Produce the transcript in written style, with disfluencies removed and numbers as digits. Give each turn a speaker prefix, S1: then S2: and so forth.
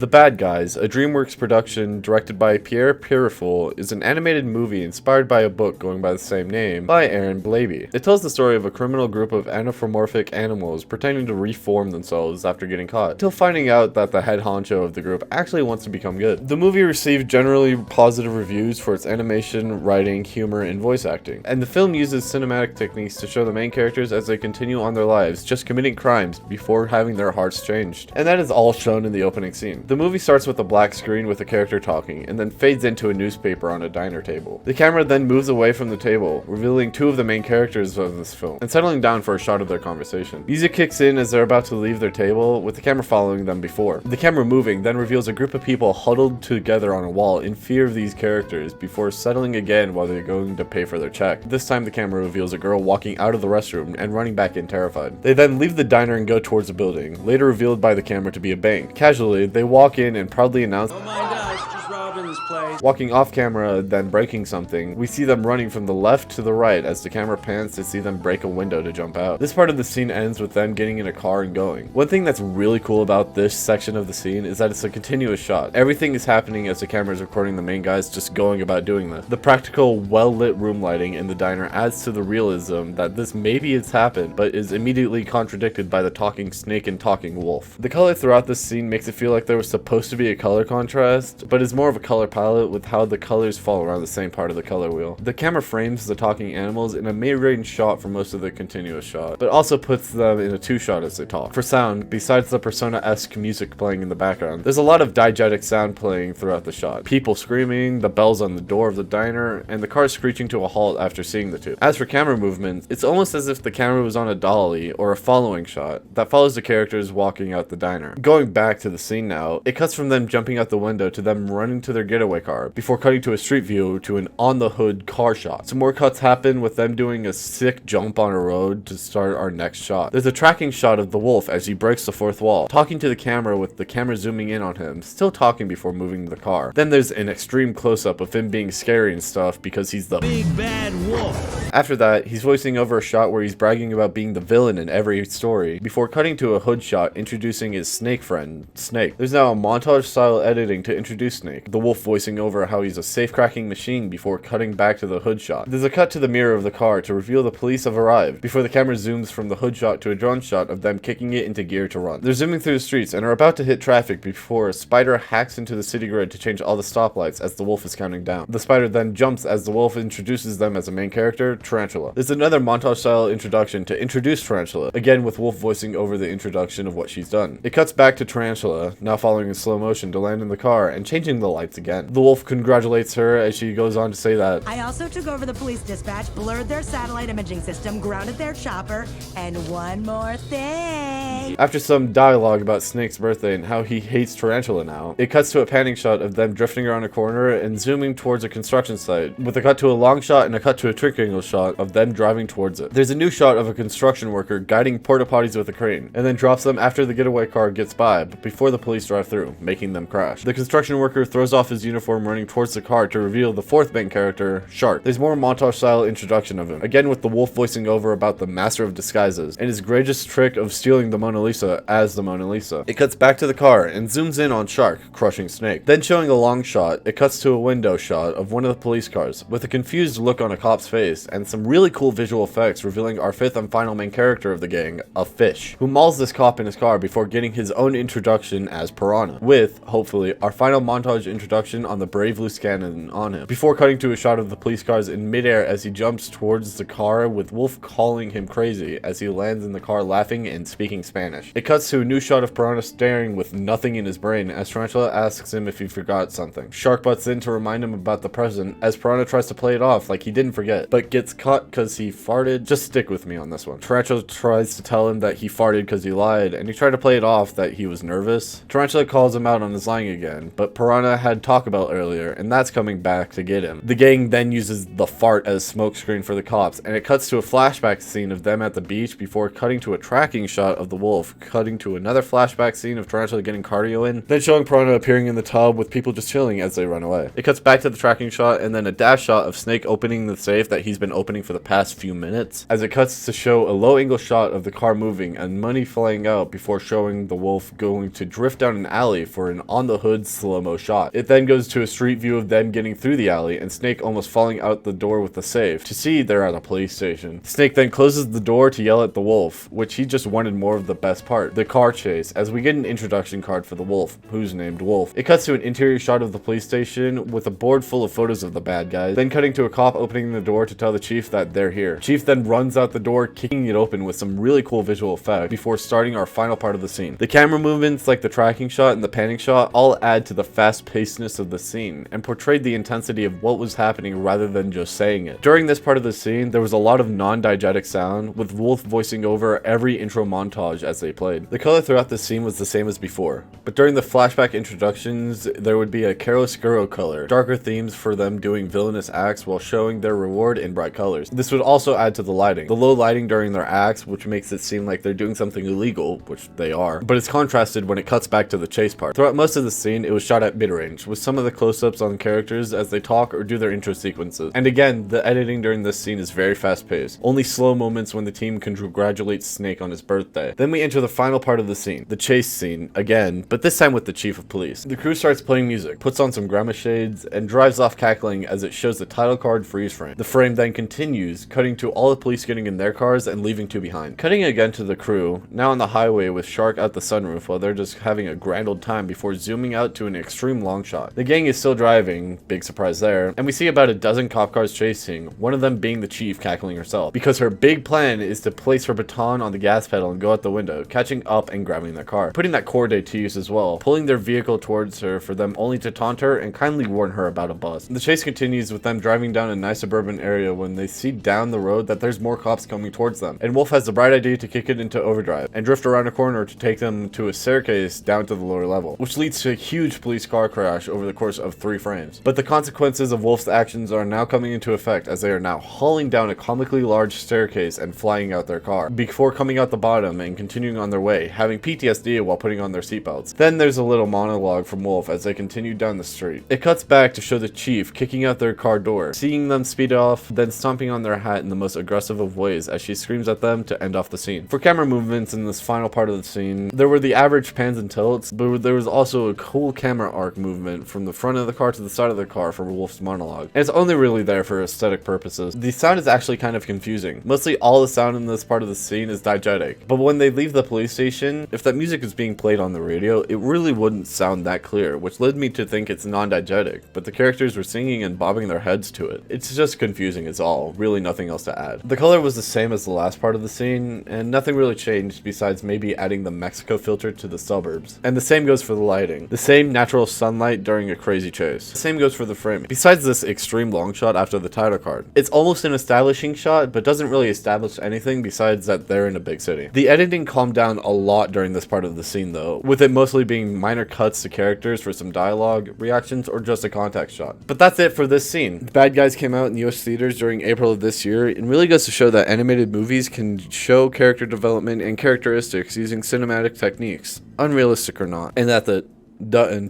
S1: The Bad Guys, a DreamWorks production directed by Pierre Piriful, is an animated movie inspired by a book going by the same name by Aaron Blabey. It tells the story of a criminal group of anthropomorphic animals pretending to reform themselves after getting caught, until finding out that the head honcho of the group actually wants to become good. The movie received generally positive reviews for its animation, writing, humor, and voice acting, and the film uses cinematic techniques to show the main characters as they continue on their lives, just committing crimes before having their hearts changed. And that is all shown in the opening scene. The movie starts with a black screen with a character talking, and then fades into a newspaper on a diner table. The camera then moves away from the table, revealing two of the main characters of this film, and settling down for a shot of their conversation. Music kicks in as they're about to leave their table, with the camera following them before. The camera moving then reveals a group of people huddled together on a wall in fear of these characters, before settling again while they're going to pay for their check. This time the camera reveals a girl walking out of the restroom and running back in terrified. They then leave the diner and go towards the building, later revealed by the camera to be a bank. Casually, they walk in and proudly announce,
S2: "Oh my gosh, just robbing this place."
S1: Walking off camera, then breaking something. We see them running from the left to the right as the camera pans to see them break a window to jump out. This part of the scene ends with them getting in a car and going. One thing that's really cool about this section of the scene is that it's a continuous shot. Everything is happening as the camera is recording the main guys just going about doing this. The practical, well-lit room lighting in the diner adds to the realism that this maybe has happened, but is immediately contradicted by the talking snake and talking wolf. The color throughout this scene makes it feel like there was supposed to be a color contrast, but is more of a color palette with how the colors fall around the same part of the color wheel. The camera frames the talking animals in a mid-range shot for most of the continuous shot, but also puts them in a two-shot as they talk. For sound, besides the Persona-esque music playing in the background, there's a lot of diegetic sound playing throughout the shot. People screaming, the bells on the door of the diner, and the car screeching to a halt after seeing the two. As for camera movements, it's almost as if the camera was on a dolly or a following shot that follows the characters walking out the diner. Going back to the scene now, it cuts from them jumping out the window to them running to their getaway car, before cutting to a street view to an on-the-hood car shot. Some more cuts happen with them doing a sick jump on a road to start our next shot. There's a tracking shot of the wolf as he breaks the fourth wall, talking to the camera with the camera zooming in on him, still talking before moving the car. Then there's an extreme close-up of him being scary and stuff because he's the
S2: Big bad wolf.
S1: After that, he's voicing over a shot where he's bragging about being the villain in every story, before cutting to a hood shot introducing his snake friend, Snake. There's now a montage-style editing to introduce Snake, the wolf voicing over how he's a safe-cracking machine before cutting back to the hood shot. There's a cut to the mirror of the car to reveal the police have arrived, before the camera zooms from the hood shot to a drone shot of them kicking it into gear to run. They're zooming through the streets and are about to hit traffic before a spider hacks into the city grid to change all the stoplights as the wolf is counting down. The spider then jumps as the wolf introduces them as a main character, Tarantula. There's another montage-style introduction to introduce Tarantula, again with Wolf voicing over the introduction of what she's done. It cuts back to Tarantula, now following in slow motion to land in the car and changing the lights again. The wolf congratulates her as she goes on to say that,
S3: "I also took over the police dispatch, blurred their satellite imaging system, grounded their chopper, and one more thing."
S1: After some dialogue about Snake's birthday and how he hates Tarantula now, it cuts to a panning shot of them drifting around a corner and zooming towards a construction site, with a cut to a long shot and a cut to a trick angle shot of them driving towards it. There's a new shot of a construction worker guiding porta potties with a crane, and then drops them after the getaway car gets by, but before the police drive through, making them crash. The construction worker throws off his uniform running towards the car to reveal the fourth main character, Shark. There's more montage-style introduction of him, again with the wolf voicing over about the master of disguises, and his greatest trick of stealing the Mona Lisa as the Mona Lisa. It cuts back to the car and zooms in on Shark, crushing Snake. Then showing a long shot, it cuts to a window shot of one of the police cars, with a confused look on a cop's face, and some really cool visual effects revealing our fifth and final main character of the gang, a fish, who mauls this cop in his car before getting his own introduction as Piranha, with, hopefully, our final montage introduction on the brave loose cannon on him, before cutting to a shot of the police cars in midair as he jumps towards the car with Wolf calling him crazy as he lands in the car laughing and speaking Spanish. It cuts to a new shot of Piranha staring with nothing in his brain as Tarantula asks him if he forgot something. Shark butts in to remind him about the present as Piranha tries to play it off like he didn't forget, but gets caught because he farted. Just stick with me on this one. Tarantula tries to tell him that he farted because he lied, and he tried to play it off that he was nervous. Tarantula calls him out on his lying again, but Piranha had talked about earlier, and that's coming back to get him. The gang then uses the fart as smokescreen for the cops, and it cuts to a flashback scene of them at the beach before cutting to a tracking shot of the wolf, cutting to another flashback scene of Tarantula getting cardio in, then showing Piranha appearing in the tub with people just chilling as they run away. It cuts back to the tracking shot and then a dash shot of Snake opening the safe that he's been opening for the past few minutes, as it cuts to show a low angle shot of the car moving and money flying out before showing the wolf going to drift down an alley for an on the hood slow-mo shot. It then goes to a street view of them getting through the alley and Snake almost falling out the door with the safe to see they're at a police station. Snake then closes the door to yell at the wolf, which he just wanted more of the best part, the car chase, as we get an introduction card for the wolf, who's named Wolf. It cuts to an interior shot of the police station with a board full of photos of the bad guys, then cutting to a cop opening the door to tell the chief that they're here. Chief then runs out the door, kicking it open with some really cool visual effect before starting our final part of the scene. The camera movements like the tracking shot and the panning shot all add to the fast-pacedness of the scene and portrayed the intensity of what was happening rather than just saying it. During this part of the scene, there was a lot of non-diegetic sound, with Wolf voicing over every intro montage as they played. The color throughout the scene was the same as before, but during the flashback introductions, there would be a chiaroscuro color, darker themes for them doing villainous acts while showing their reward in bright colors. This would also add to the lighting. The low lighting during their acts, which makes it seem like they're doing something illegal, which they are, but it's contrasted when it cuts back to the chase part. Throughout most of the scene, it was shot at mid-range, with some of the close-ups on characters as they talk or do their intro sequences. And again, the editing during this scene is very fast-paced, only slow moments when the team congratulates Snake on his birthday. Then we enter the final part of the scene, the chase scene, again, but this time with the chief of police. The crew starts playing music, puts on some grandma shades, and drives off cackling as it shows the title card freeze frame. The frame then continues, cutting to all the police getting in their cars and leaving two behind. Cutting again to the crew, now on the highway with Shark out the sunroof while they're just having a grand old time before zooming out to an extreme long shot. The gang is still driving, big surprise there, and we see about a dozen cop cars chasing, one of them being the chief cackling herself, because her big plan is to place her baton on the gas pedal and go out the window, catching up and grabbing their car, putting that core day to use as well, pulling their vehicle towards her for them only to taunt her and kindly warn her about a bus. The chase continues with them driving down a nice suburban area when they see down the road that there's more cops coming towards them, and Wolf has the bright idea to kick it into overdrive and drift around a corner to take them to a staircase down to the lower level, which leads to a huge police car crash over the course of 3 frames. But the consequences of Wolf's actions are now coming into effect as they are now hauling down a comically large staircase and flying out their car, before coming out the bottom and continuing on their way, having PTSD while putting on their seatbelts. Then there's a little monologue from Wolf as they continue down the street. It cuts back to show the chief kicking out their car door, seeing them speed off, then stomping on their hat in the most aggressive of ways as she screams at them to end off the scene. For camera movements in this final part of the scene, there were the average pans and tilts, but there was also a cool camera arc movement from the front of the car to the side of the car for Wolf's monologue. And it's only really there for aesthetic purposes. The sound is actually kind of confusing. Mostly all the sound in this part of the scene is diegetic, but when they leave the police station, if that music is being played on the radio, it really wouldn't sound that clear, which led me to think it's non-diegetic, but the characters were singing and bobbing their heads to it. It's just confusing is all, really nothing else to add. The color was the same as the last part of the scene, and nothing really changed besides maybe adding the Mexico filter to the suburbs. And the same goes for the lighting. The same natural sunlight during a crazy chase. The same goes for the framing. Besides this extreme long shot after the title card. It's almost an establishing shot, but doesn't really establish anything besides that they're in a big city. The editing calmed down a lot during this part of the scene though, with it mostly being minor cuts to characters for some dialogue, reactions, or just a context shot. But that's it for this scene. The Bad Guys came out in US theaters during April of this year, and really goes to show that animated movies can show character development and characteristics using cinematic techniques, unrealistic or not, and that the didnt